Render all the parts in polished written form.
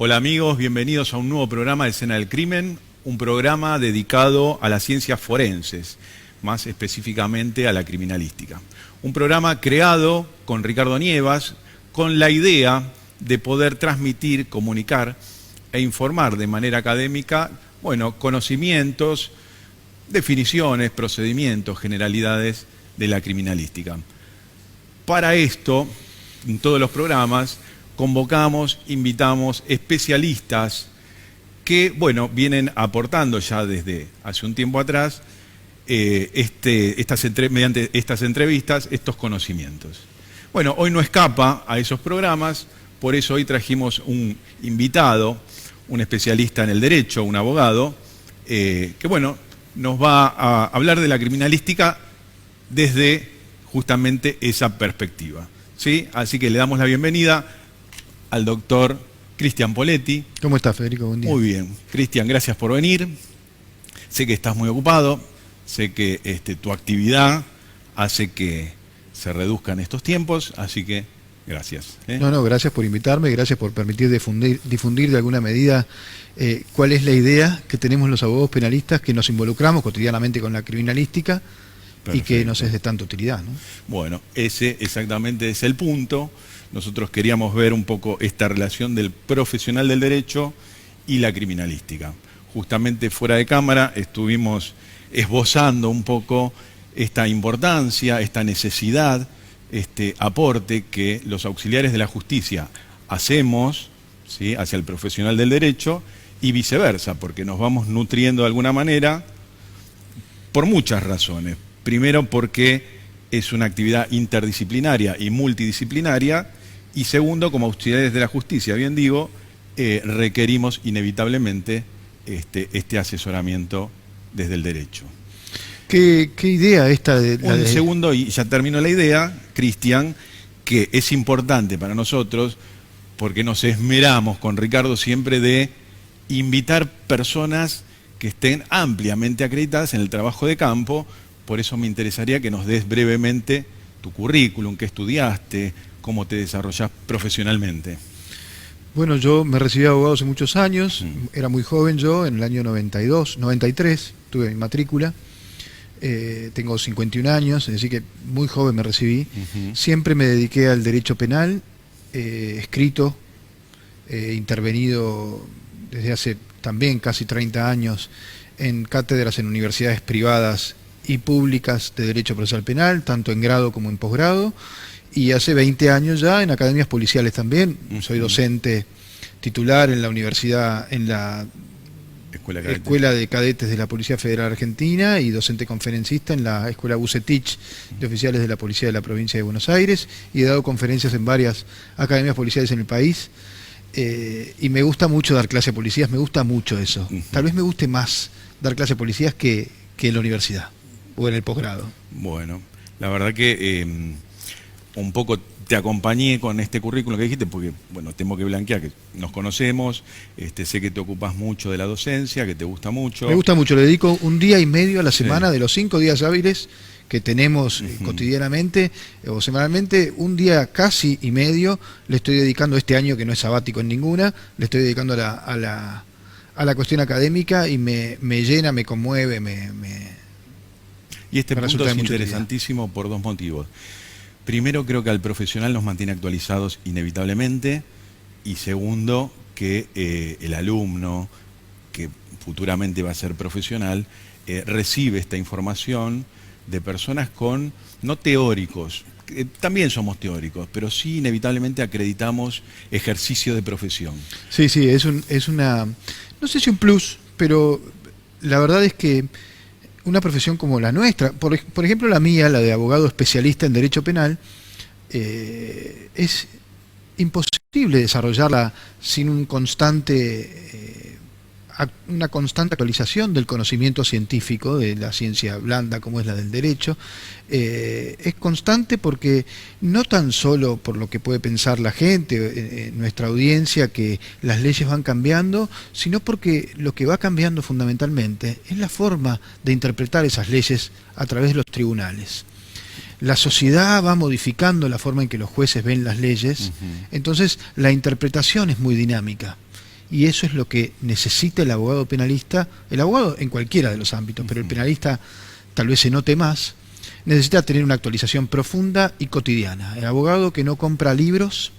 Hola amigos, bienvenidos a un nuevo programa de Escena del Crimen, un programa dedicado a las ciencias forenses, más específicamente a la criminalística. Un programa creado con Ricardo Nievas con la idea de poder transmitir, comunicar e informar de manera académica, conocimientos, definiciones, procedimientos, generalidades de la criminalística. Para esto, en todos los programas, convocamos, invitamos especialistas que, vienen aportando ya desde hace un tiempo atrás, mediante estas entrevistas, estos conocimientos. Hoy no escapa a esos programas, por eso hoy trajimos un invitado, un especialista en el derecho, un abogado, que nos va a hablar de la criminalística desde justamente esa perspectiva, ¿sí? Así que le damos la bienvenida al doctor Cristian Poletti. ¿Cómo estás, Federico? Buen día. Muy bien. Cristian, gracias por venir. Sé que estás muy ocupado, sé que tu actividad hace que se reduzcan estos tiempos, así que gracias. No, gracias por invitarme, gracias por permitir difundir de alguna medida cuál es la idea que tenemos los abogados penalistas que nos involucramos cotidianamente con la criminalística. Perfecto. Y que nos es de tanta utilidad, ¿no? Bueno, ese exactamente es el punto. Nosotros queríamos ver un poco esta relación del profesional del derecho y la criminalística. Justamente fuera de cámara estuvimos esbozando un poco esta importancia, esta necesidad, este aporte que los auxiliares de la justicia hacemos, ¿sí?, hacia el profesional del derecho y viceversa, porque nos vamos nutriendo de alguna manera por muchas razones. Primero, porque es una actividad interdisciplinaria y multidisciplinaria, y segundo, como auxiliares de la justicia, bien digo, requerimos inevitablemente este asesoramiento desde el derecho. ¿Qué idea esta de Un segundo, y ya termino la idea, Cristian, que es importante para nosotros, porque nos esmeramos con Ricardo siempre de invitar personas que estén ampliamente acreditadas en el trabajo de campo. Por eso me interesaría que nos des brevemente tu currículum, qué estudiaste, cómo te desarrollás profesionalmente. Bueno, yo me recibí de abogado hace muchos años, era muy joven yo, en el año 93, tuve mi matrícula, tengo 51 años, es decir que muy joven me recibí. Siempre me dediqué al derecho penal, escrito, intervenido desde hace también casi 30 años en cátedras en universidades privadas y públicas de Derecho Procesal Penal, tanto en grado como en posgrado, y hace 20 años ya en academias policiales también. Soy docente titular en la universidad, en la Escuela de Cadetes de la Policía Federal Argentina, y docente conferencista en la Escuela Bucetich de Oficiales de la Policía de la Provincia de Buenos Aires, y he dado conferencias en varias academias policiales en el país. Y me gusta mucho dar clase a policías, me gusta mucho eso. Tal vez me guste más dar clase a policías que en la universidad o en el posgrado. Bueno, la verdad que un poco te acompañé con este currículum que dijiste, porque, tengo que blanquear que nos conocemos, sé que te ocupas mucho de la docencia, que te gusta mucho. Me gusta mucho, le dedico un día y medio a la semana, sí, de los 5 días hábiles que tenemos cotidianamente o semanalmente, un día casi y medio le estoy dedicando este año, que no es sabático en ninguna, le estoy dedicando a la cuestión académica, y me llena, me conmueve, Y este punto es interesantísimo por dos motivos. Primero, creo que al profesional nos mantiene actualizados inevitablemente, y segundo, que el alumno, que futuramente va a ser profesional, recibe esta información de personas no teóricos, también somos teóricos, pero sí inevitablemente acreditamos ejercicio de profesión. Sí, es una, no sé si un plus, pero la verdad es que una profesión como la nuestra, por ejemplo la mía, la de abogado especialista en derecho penal, es imposible desarrollarla sin una constante actualización del conocimiento científico, de la ciencia blanda como es la del derecho. Es constante porque no tan solo por lo que puede pensar la gente, nuestra audiencia, que las leyes van cambiando, sino porque lo que va cambiando fundamentalmente es la forma de interpretar esas leyes a través de los tribunales. La sociedad va modificando la forma en que los jueces ven las leyes, entonces la interpretación es muy dinámica. y eso es lo que necesita el abogado penalista, el abogado en cualquiera de los ámbitos, pero el penalista tal vez se note más, necesita tener una actualización profunda y cotidiana. El abogado que no compra libros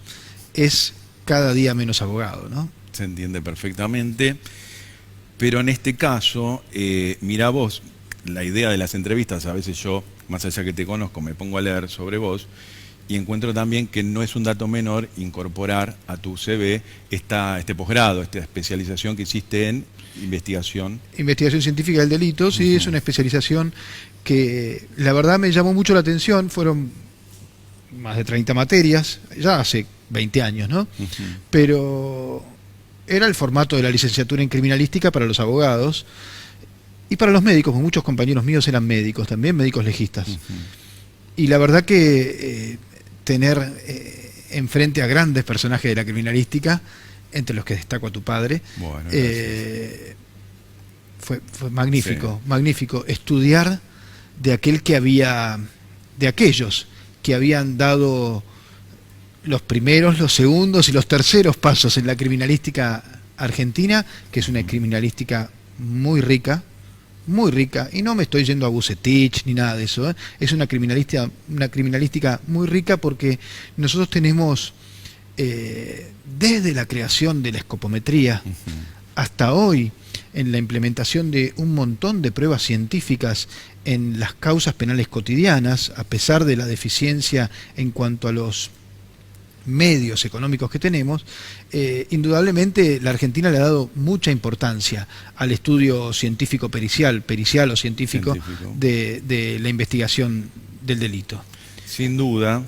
es cada día menos abogado, ¿no? Se entiende perfectamente, pero en este caso, mira vos, la idea de las entrevistas, a veces yo, más allá que te conozco, me pongo a leer sobre vos y encuentro también que no es un dato menor incorporar a tu CV este posgrado, esta especialización que hiciste en investigación. Investigación científica del delito, sí, es una especialización que la verdad me llamó mucho la atención, fueron más de 30 materias, ya hace 20 años, ¿no? Pero era el formato de la licenciatura en criminalística para los abogados y para los médicos, porque muchos compañeros míos eran médicos también, médicos legistas. Y la verdad que tener enfrente a grandes personajes de la criminalística, entre los que destaco a tu padre, bueno, fue magnífico, sí. Magnífico estudiar de aquellos que habían dado los primeros, los segundos y los terceros pasos en la criminalística argentina, que es una criminalística muy rica, y no me estoy yendo a Bucetich ni nada de eso, ¿eh? Es una criminalística muy rica porque nosotros tenemos desde la creación de la escopometría hasta hoy, en la implementación de un montón de pruebas científicas en las causas penales cotidianas, a pesar de la deficiencia en cuanto a los medios económicos que tenemos, indudablemente la Argentina le ha dado mucha importancia al estudio científico pericial o científico. De la investigación del delito. Sin duda,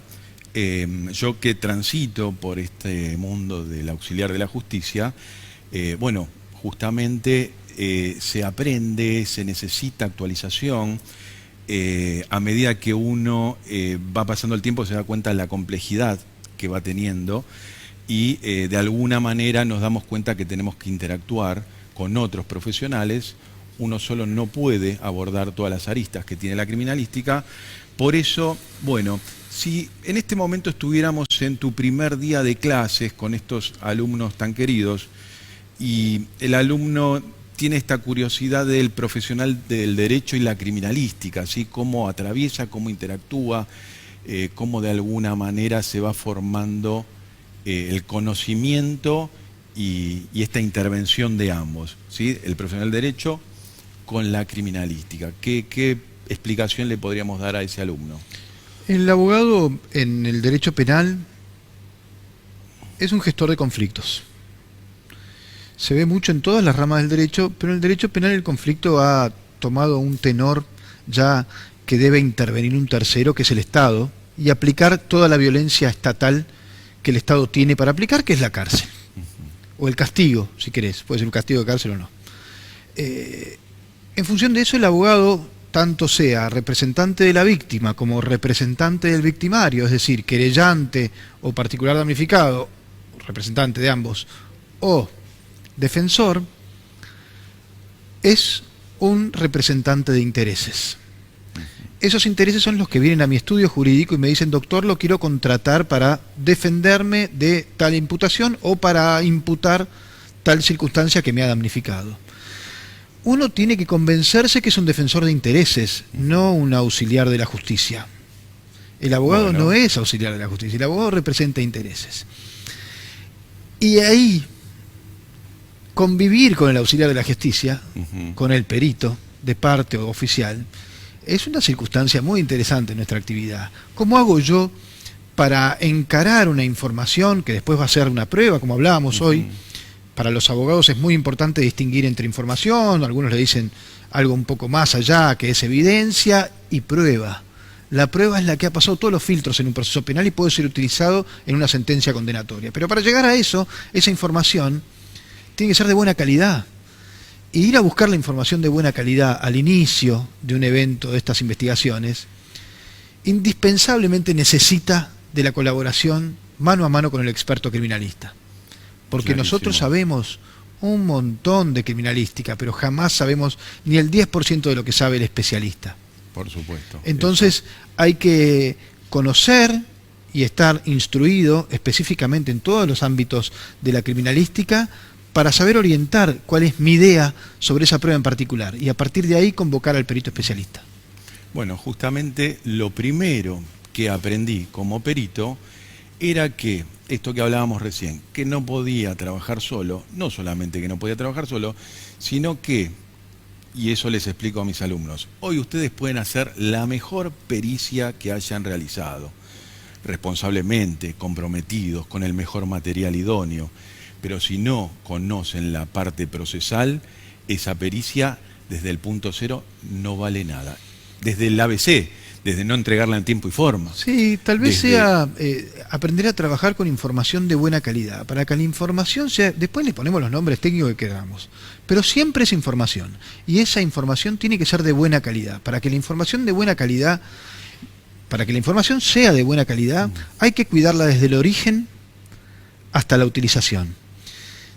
yo que transito por este mundo del auxiliar de la justicia, bueno, justamente se aprende, se necesita actualización. A medida que uno va pasando el tiempo se da cuenta de la complejidad que va teniendo y de alguna manera nos damos cuenta que tenemos que interactuar con otros profesionales. Uno solo no puede abordar todas las aristas que tiene la criminalística. Por eso, bueno, si en este momento estuviéramos en tu primer día de clases con estos alumnos tan queridos y el alumno tiene esta curiosidad del profesional del derecho y la criminalística, ¿sí? Cómo atraviesa, cómo interactúa, cómo de alguna manera se va formando el conocimiento y esta intervención de ambos, ¿sí? El profesional del derecho con la criminalística. ¿Qué explicación le podríamos dar a ese alumno? El abogado en el derecho penal es un gestor de conflictos. Se ve mucho en todas las ramas del derecho, pero en el derecho penal el conflicto ha tomado un tenor ya que debe intervenir un tercero, que es el Estado, y aplicar toda la violencia estatal que el Estado tiene para aplicar, que es la cárcel. O el castigo, si querés, puede ser un castigo de cárcel o no. En función de eso, el abogado, tanto sea representante de la víctima como representante del victimario, es decir, querellante o particular damnificado, representante de ambos, o defensor, es un representante de intereses. Esos intereses son los que vienen a mi estudio jurídico y me dicen: doctor, lo quiero contratar para defenderme de tal imputación o para imputar tal circunstancia que me ha damnificado. Uno tiene que convencerse que es un defensor de intereses, no un auxiliar de la justicia. El abogado no es auxiliar de la justicia, el abogado representa intereses. Y ahí, convivir con el auxiliar de la justicia, con el perito de parte o oficial, es una circunstancia muy interesante en nuestra actividad. ¿Cómo hago yo para encarar una información que después va a ser una prueba, como hablábamos hoy? Para los abogados es muy importante distinguir entre información, algunos le dicen algo un poco más allá, que es evidencia y prueba. La prueba es la que ha pasado todos los filtros en un proceso penal y puede ser utilizado en una sentencia condenatoria. Pero para llegar a eso, esa información tiene que ser de buena calidad. Y ir a buscar la información de buena calidad al inicio de un evento de estas investigaciones, indispensablemente necesita de la colaboración mano a mano con el experto criminalista. Porque clarísimo. Nosotros sabemos un montón de criminalística, pero jamás sabemos ni el 10% de lo que sabe el especialista. Por supuesto. Entonces hay que conocer y estar instruido específicamente en todos los ámbitos de la criminalística para saber orientar cuál es mi idea sobre esa prueba en particular y a partir de ahí convocar al perito especialista. Bueno, justamente lo primero que aprendí como perito era que, esto que hablábamos recién, que no podía trabajar solo, no solamente que no podía trabajar solo, sino que, y eso les explico a mis alumnos, hoy ustedes pueden hacer la mejor pericia que hayan realizado, responsablemente, comprometidos, con el mejor material idóneo, pero si no conocen la parte procesal, esa pericia desde el punto cero no vale nada. Desde el ABC, desde no entregarla en tiempo y forma. Sí, tal vez sea aprender a trabajar con información de buena calidad, para que la información sea, después le ponemos los nombres técnicos que queramos, pero siempre es información, y esa información tiene que ser de buena calidad. Para que la información de buena calidad, para que la información sea de buena calidad, hay que cuidarla desde el origen hasta la utilización.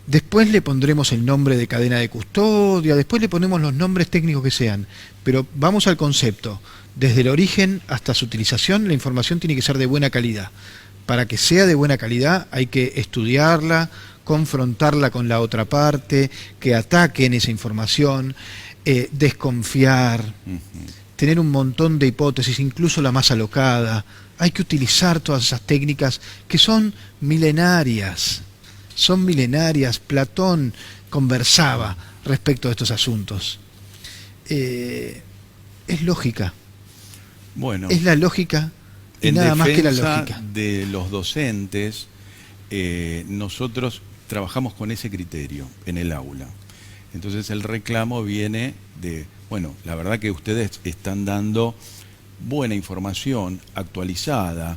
Después le pondremos el nombre de cadena de custodia, después le ponemos los nombres técnicos que sean, pero vamos al concepto. Desde el origen hasta su utilización, la información tiene que ser de buena calidad. Para que sea de buena calidad hay que estudiarla, confrontarla con la otra parte, que ataquen esa información, desconfiar, tener un montón de hipótesis, incluso la más alocada. Hay que utilizar todas esas técnicas que son milenarias. Son milenarias. Platón conversaba respecto a estos asuntos. Es lógica. Bueno, es la lógica y nada más que la lógica. De los docentes, nosotros trabajamos con ese criterio en el aula. Entonces el reclamo viene de, bueno, la verdad que ustedes están dando buena información, actualizada,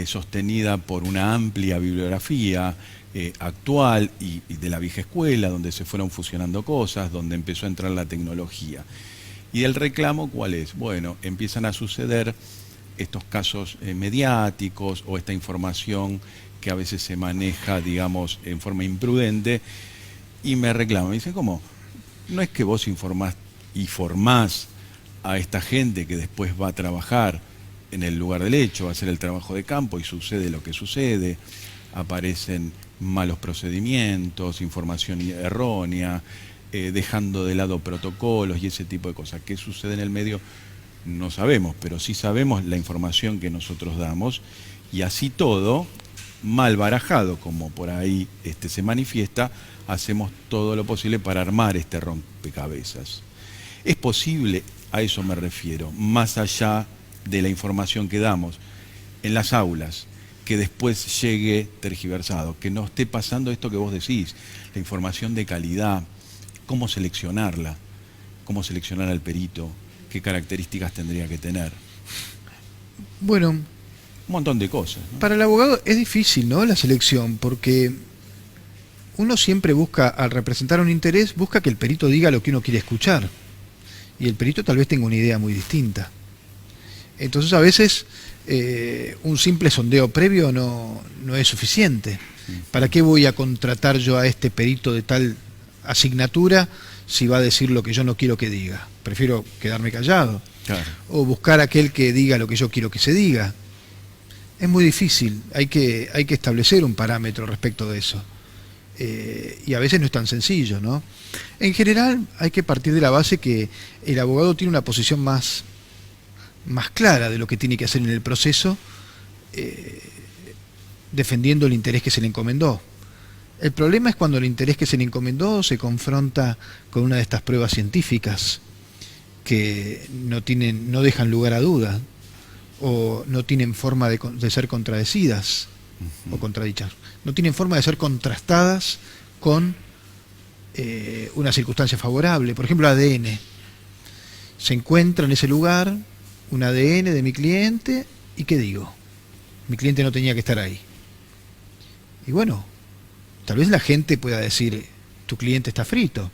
sostenida por una amplia bibliografía, actual y de la vieja escuela, donde se fueron fusionando cosas, donde empezó a entrar la tecnología. ¿Y el reclamo cuál es? Bueno, empiezan a suceder estos casos mediáticos o esta información que a veces se maneja, digamos, en forma imprudente, y me reclaman. Me dicen, ¿cómo? No es que vos informás y formás a esta gente que después va a trabajar en el lugar del hecho, va a hacer el trabajo de campo y sucede lo que sucede, aparecen malos procedimientos, información errónea, dejando de lado protocolos y ese tipo de cosas. ¿Qué sucede en el medio? No sabemos, pero sí sabemos la información que nosotros damos, y así todo, mal barajado como por ahí se manifiesta, hacemos todo lo posible para armar este rompecabezas. Es posible, a eso me refiero, más allá de la información que damos en las aulas, que después llegue tergiversado, que no esté pasando esto que vos decís, la información de calidad, cómo seleccionarla, cómo seleccionar al perito, qué características tendría que tener. Bueno, un montón de cosas, ¿no? Para el abogado es difícil, ¿no?, la selección, porque uno siempre busca, al representar un interés, busca que el perito diga lo que uno quiere escuchar, y el perito tal vez tenga una idea muy distinta. Entonces a veces un simple sondeo previo no es suficiente. ¿Para qué voy a contratar yo a este perito de tal asignatura si va a decir lo que yo no quiero que diga? Prefiero quedarme callado. Claro. O buscar a aquel que diga lo que yo quiero que se diga. Es muy difícil, hay que establecer un parámetro respecto de eso. Y a veces no es tan sencillo, ¿no? En general hay que partir de la base que el abogado tiene una posición más clara de lo que tiene que hacer en el proceso, defendiendo el interés que se le encomendó. El problema es cuando el interés que se le encomendó se confronta con una de estas pruebas científicas que no dejan lugar a duda o no tienen forma de ser contradecidas o contradichas. No tienen forma de ser contrastadas con una circunstancia favorable. Por ejemplo, ADN. Se encuentra en ese lugar un ADN de mi cliente, ¿y qué digo? Mi cliente no tenía que estar ahí. Y bueno, tal vez la gente pueda decir, tu cliente está frito.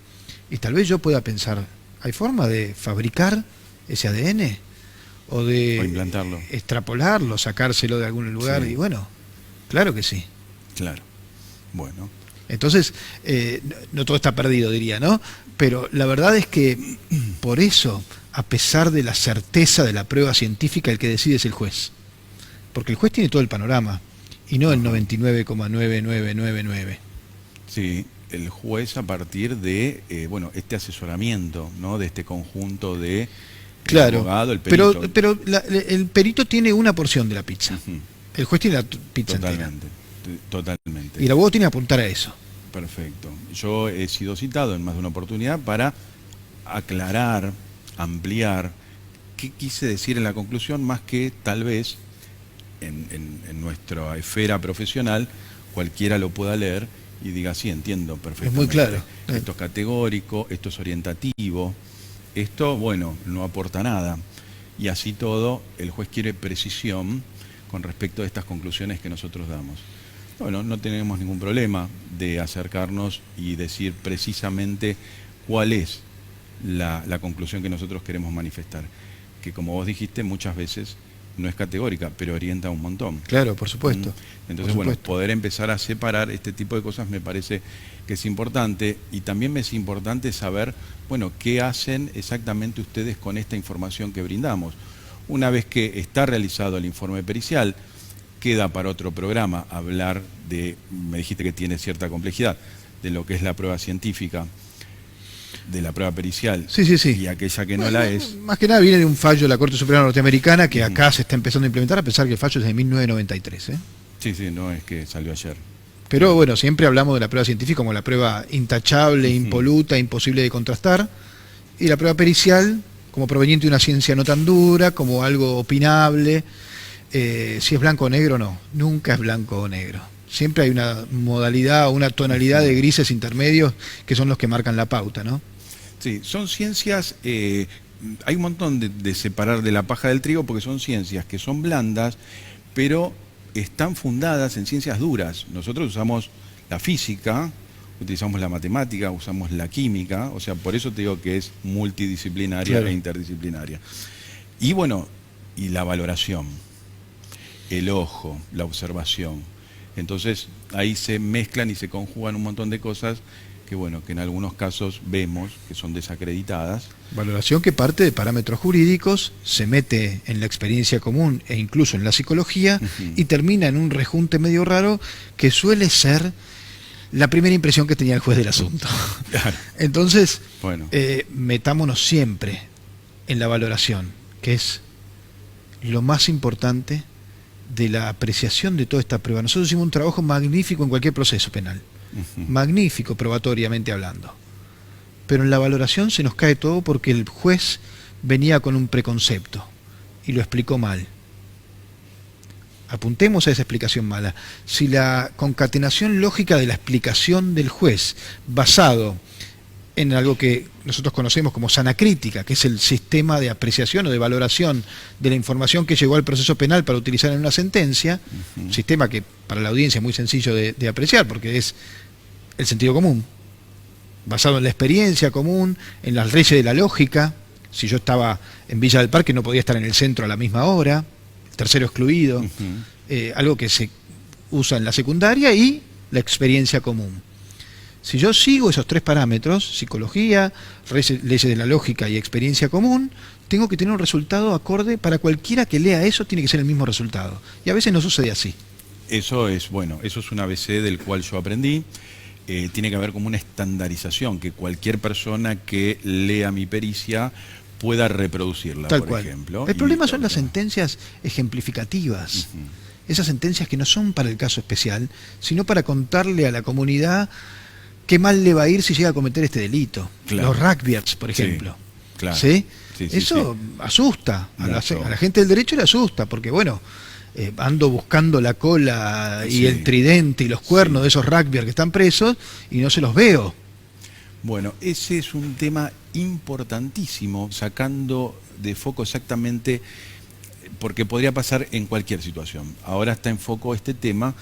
Y tal vez yo pueda pensar, ¿hay forma de fabricar ese ADN? O de implantarlo, extrapolarlo, sacárselo de algún lugar. Sí. Y bueno, claro que sí. Claro. Bueno. Entonces, no todo está perdido, diría, ¿no? Pero la verdad es que por eso, a pesar de la certeza de la prueba científica, el que decide es el juez. Porque el juez tiene todo el panorama y no el 99,9999. Sí, el juez a partir de este asesoramiento, ¿no? De este conjunto de Claro, abogado, el perito. pero el perito tiene una porción de la pizza. Ujú. El juez tiene la pizza entera. Totalmente. Y el abogado tiene que apuntar a eso. Perfecto. Yo he sido citado en más de una oportunidad para aclarar, ampliar qué quise decir en la conclusión, más que tal vez en nuestra esfera profesional cualquiera lo pueda leer y diga, sí, entiendo perfectamente. Es muy claro. Esto es categórico, esto es orientativo, esto, bueno, no aporta nada. Y así todo, el juez quiere precisión con respecto a estas conclusiones que nosotros damos. Bueno, no tenemos ningún problema de acercarnos y decir precisamente cuál es la conclusión que nosotros queremos manifestar. Que como vos dijiste, muchas veces no es categórica, pero orienta un montón. Claro, por supuesto. Entonces, por bueno, supuesto. poder empezar a separar este tipo de cosas me parece que es importante, y también me es importante saber, bueno, qué hacen exactamente ustedes con esta información que brindamos. Una vez que está realizado el informe pericial, queda para otro programa hablar de, me dijiste que tiene cierta complejidad, de lo que es la prueba científica, de la prueba pericial, Sí. y aquella que no la es. Más que nada viene de un fallo de la Corte Suprema Norteamericana que acá se está empezando a implementar, a pesar que el fallo es de 1993. Sí, no es que salió ayer. Pero bueno, siempre hablamos de la prueba científica como la prueba intachable, impoluta, imposible de contrastar, y la prueba pericial como proveniente de una ciencia no tan dura, como algo opinable. Si es blanco o negro, no, nunca es blanco o negro. Siempre hay una modalidad o una tonalidad de grises intermedios que son los que marcan la pauta, ¿no? Sí, son ciencias, hay un montón de separar de la paja del trigo, porque son ciencias que son blandas, pero están fundadas en ciencias duras. Nosotros usamos la física, utilizamos la matemática, usamos la química, o sea, por eso te digo que es multidisciplinaria, claro, e interdisciplinaria. Y bueno, y la valoración, el ojo, la observación. Entonces ahí se mezclan y se conjugan un montón de cosas que, bueno, que en algunos casos vemos que son desacreditadas. Valoración que parte de parámetros jurídicos, se mete en la experiencia común e incluso en la psicología, y termina en un rejunte medio raro que suele ser la primera impresión que tenía el juez del asunto. Claro. Entonces, Bueno. metámonos siempre en la valoración, que es lo más importante de la apreciación de toda esta prueba. Nosotros hicimos un trabajo magnífico en cualquier proceso penal, magnífico probatoriamente hablando, pero en la valoración se nos cae todo porque el juez venía con un preconcepto y lo explicó mal. Apuntemos a esa explicación mala. Si la concatenación lógica de la explicación del juez, basado en algo que nosotros conocemos como sana crítica, que es el sistema de apreciación o de valoración de la información que llegó al proceso penal para utilizar en una sentencia, un sistema que para la audiencia es muy sencillo de apreciar, porque es el sentido común, basado en la experiencia común, en las leyes de la lógica. Si yo estaba en Villa del Parque no podía estar en el centro a la misma hora, tercero excluido, algo que se usa en la secundaria, y la experiencia común. Si yo sigo esos tres parámetros, psicología, leyes de la lógica y experiencia común, tengo que tener un resultado acorde. Para cualquiera que lea eso tiene que ser el mismo resultado. Y a veces no sucede así. Eso es, bueno, eso es un ABC del cual yo aprendí. Tiene que haber como una estandarización, que cualquier persona que lea mi pericia pueda reproducirla, Tal por cual. ejemplo. El problema son las sentencias ejemplificativas. Esas sentencias que no son para el caso especial, sino para contarle a la comunidad qué mal le va a ir si llega a cometer este delito. Claro. Los rugbyers, por ejemplo. Sí, claro. ¿Sí? Sí, Eso asusta. A la Mucho. gente del derecho le asusta, porque bueno, ando buscando la cola y Sí. el tridente y los cuernos de esos rugbyers que están presos y no se los veo. Bueno, ese es un tema importantísimo, sacando de foco exactamente, porque podría pasar en cualquier situación. Ahora está en foco este tema,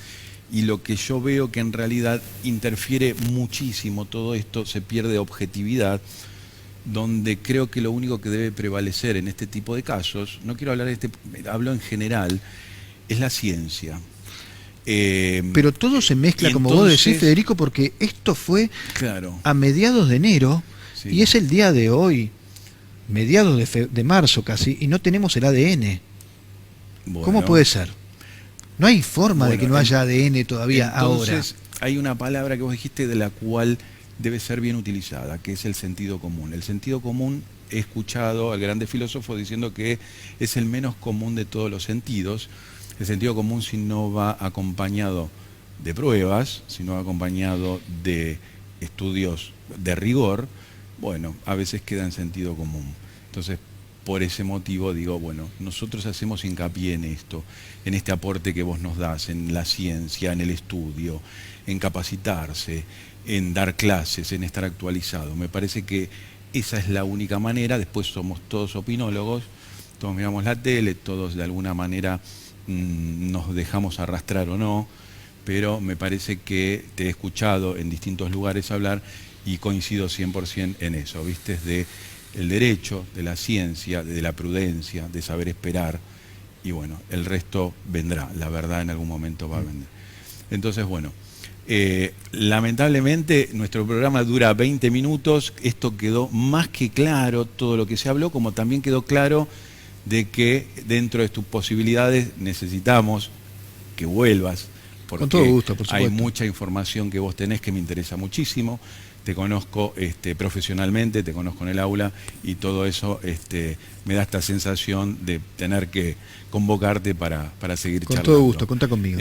y lo que yo veo que en realidad interfiere muchísimo todo esto, se pierde objetividad, donde creo que lo único que debe prevalecer en este tipo de casos, no quiero hablar hablo en general, es la ciencia. Pero todo se mezcla, y como vos decís, entonces, Federico, porque esto fue claro, a mediados de enero, sí. y es el día de hoy, mediados de marzo casi, y no tenemos el ADN. Bueno, ¿Cómo puede ser? No hay forma de bueno, que no haya ADN todavía ahora. Entonces, hay una palabra que vos dijiste de la cual debe ser bien utilizada, que es el sentido común. El sentido común, he escuchado al grande filósofo diciendo que es el menos común de todos los sentidos. El sentido común, si no va acompañado de pruebas, si no va acompañado de estudios de rigor, bueno, a veces queda en sentido común. Entonces, por ese motivo digo, bueno, nosotros hacemos hincapié en esto, en este aporte que vos nos das, en la ciencia, en el estudio, en capacitarse, en dar clases, en estar actualizado. Me parece que esa es la única manera. Después somos todos opinólogos, todos miramos la tele, todos de alguna manera nos dejamos arrastrar o no, pero me parece que te he escuchado en distintos lugares hablar y coincido 100% en eso, ¿viste? De el derecho, de la ciencia, de la prudencia, de saber esperar, y bueno, el resto vendrá, la verdad en algún momento va a vender. Entonces, bueno, lamentablemente nuestro programa dura 20 minutos, esto quedó más que claro, todo lo que se habló, como también quedó claro de que dentro de tus posibilidades necesitamos que vuelvas, porque con todo gusto, por supuesto. Hay mucha información que vos tenés que me interesa muchísimo. Te conozco profesionalmente, te conozco en el aula y todo eso me da esta sensación de tener que convocarte para seguir charlando. Con todo gusto, contá conmigo.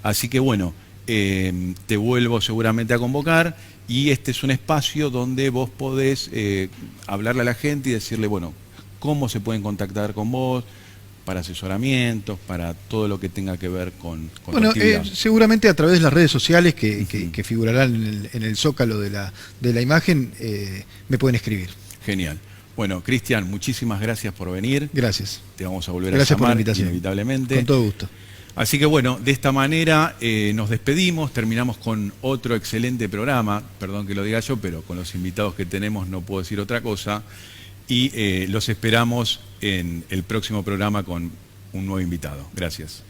Así que bueno, te vuelvo seguramente a convocar y este es un espacio donde vos podés hablarle a la gente y decirle, bueno, cómo se pueden contactar con vos, para asesoramientos, para todo lo que tenga que ver con bueno, seguramente a través de las redes sociales que figurarán en el zócalo de la imagen, me pueden escribir. Genial. Bueno, Cristian, muchísimas gracias por venir. Gracias. Te vamos a volver gracias a llamar, por la invitación. Inevitablemente. Con todo gusto. Así que bueno, de esta manera nos despedimos, terminamos con otro excelente programa, perdón que lo diga yo, pero con los invitados que tenemos no puedo decir otra cosa. Y los esperamos en el próximo programa con un nuevo invitado. Gracias.